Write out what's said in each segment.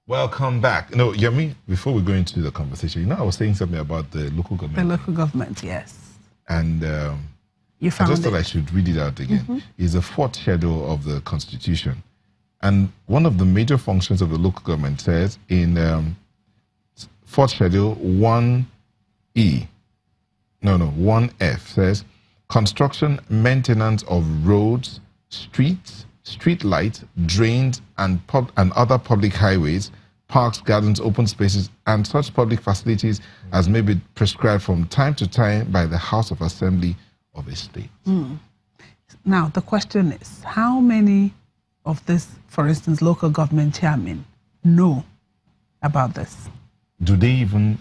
Welcome back. No, Yemi, before we go into the conversation, I was saying something about the local government. The local government, yes. And you found I just thought I should read it out again. It's the fourth schedule of the Constitution. And one of the major functions of the local government says in fourth schedule 1E, 1F says, construction, maintenance of roads, streets, street lights, drains, and other public highways, parks, gardens, open spaces, and such public facilities as may be prescribed from time to time by the House of Assembly of a state. Now, the question is, how many of this, for instance, local government chairmen know about this? Do they even...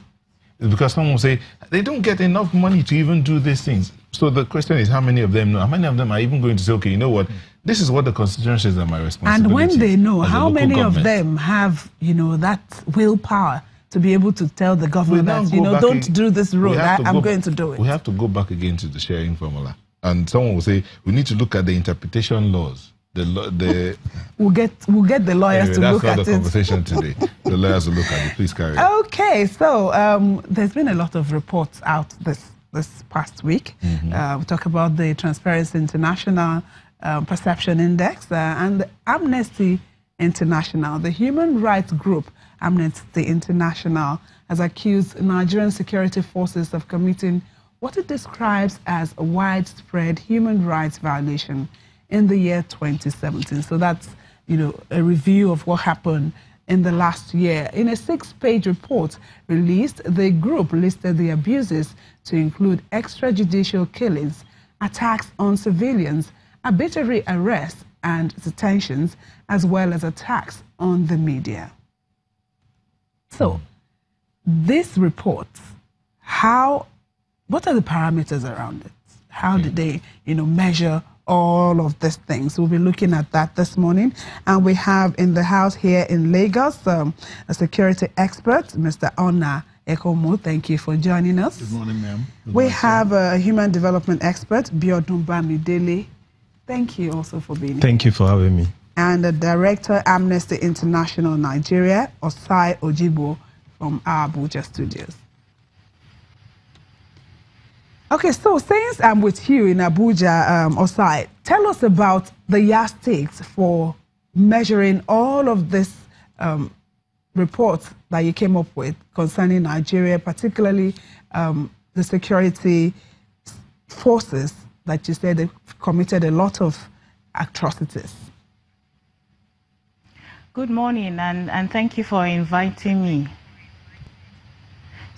Because someone will say, they don't get enough money to even do these things. So the question is, how many of them know? How many of them are even going to say, okay, you know what? This is what the Constitution says are my responsibilities. And when they know, how many of them have, that willpower to be able to tell the government that, don't do this road, I'm going to do it? We have to go back again to the sharing formula. And someone will say, we need to look at the interpretation laws. We'll get the lawyers to look at it. That's not the conversation today. The lawyers will look at it. Please carry on. Okay, so there's been a lot of reports out this past week. We talk about the Transparency International Perception Index and the Amnesty International. The human rights group Amnesty International has accused Nigerian security forces of committing what it describes as a widespread human rights violation in the year 2017. So that's, a review of what happened in the last year. In a 6-page report released, the group listed the abuses to include extrajudicial killings, attacks on civilians, arbitrary arrests and detentions, as well as attacks on the media. So, this report, what are the parameters around it? How did they, measure all of these things? We'll be looking at that this morning. And we have in the house here in Lagos, a security expert, Mr. Ona Ekomo. Thank you for joining us. Good morning, ma'am. We have a human development expert, Biodun Bamidele. Thank you also for being here. Thank you for having me. And the director, Amnesty International Nigeria, Osai Ojibo, from our Abuja studios. Okay, so since I'm with you in Abuja, Osai, tell us about the yardsticks for measuring all of this reports that you came up with concerning Nigeria, particularly the security forces that you said they committed a lot of atrocities. Good morning, and thank you for inviting me.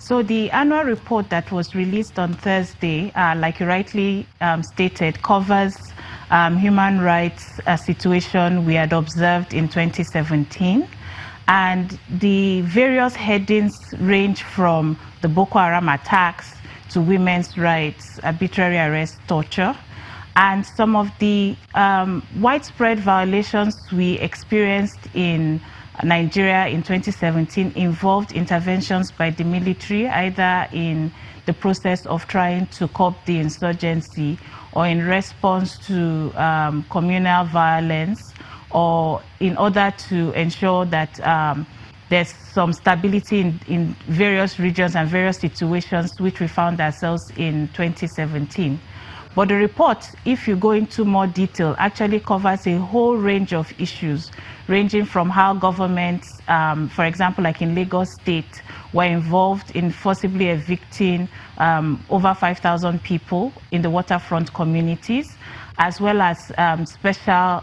So the annual report that was released on Thursday, like you rightly stated, covers human rights situation we had observed in 2017. And the various headings range from the Boko Haram attacks to women's rights, arbitrary arrest, torture. And some of the widespread violations we experienced in Nigeria in 2017 involved interventions by the military, either in the process of trying to curb the insurgency or in response to communal violence, or in order to ensure that there's some stability in various regions and various situations which we found ourselves in 2017. But the report, if you go into more detail, actually covers a whole range of issues, ranging from how governments, for example, like in Lagos State, were involved in forcibly evicting over 5,000 people in the waterfront communities, as well as special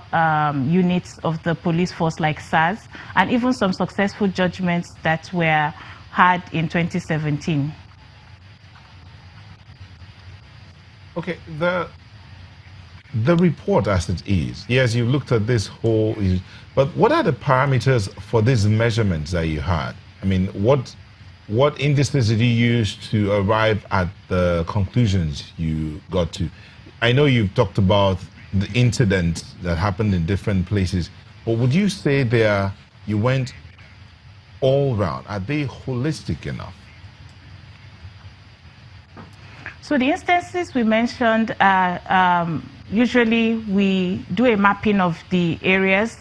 units of the police force like SARS, and even some successful judgments that were had in 2017. Okay, the report as it is, yes, you looked at this whole, but what are the parameters for these measurements that you had? I mean, what indices did you use to arrive at the conclusions you got to? I know you've talked about the incidents that happened in different places, but would you say you went all round? Are they holistic enough? So the instances we mentioned, usually we do a mapping of the areas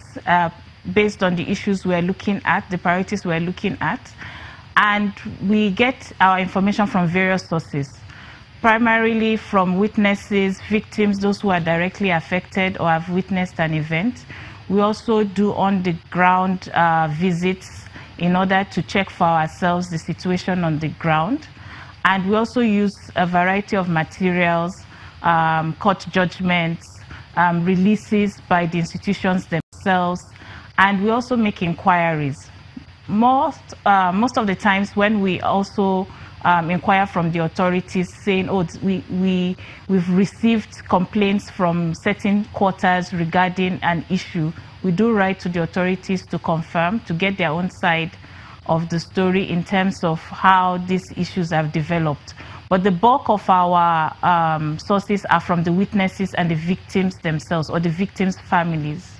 based on the issues we're looking at, the priorities we're looking at. And we get our information from various sources, primarily from witnesses, victims, those who are directly affected or have witnessed an event. We also do on-the-ground visits in order to check for ourselves the situation on the ground. And we also use a variety of materials, court judgments, releases by the institutions themselves, and we also make inquiries. Most of the times when we also inquire from the authorities saying, oh, we've received complaints from certain quarters regarding an issue, we do write to the authorities to confirm, to get their own side of the story in terms of how these issues have developed. But the bulk of our sources are from the witnesses and the victims themselves, or the victims' families.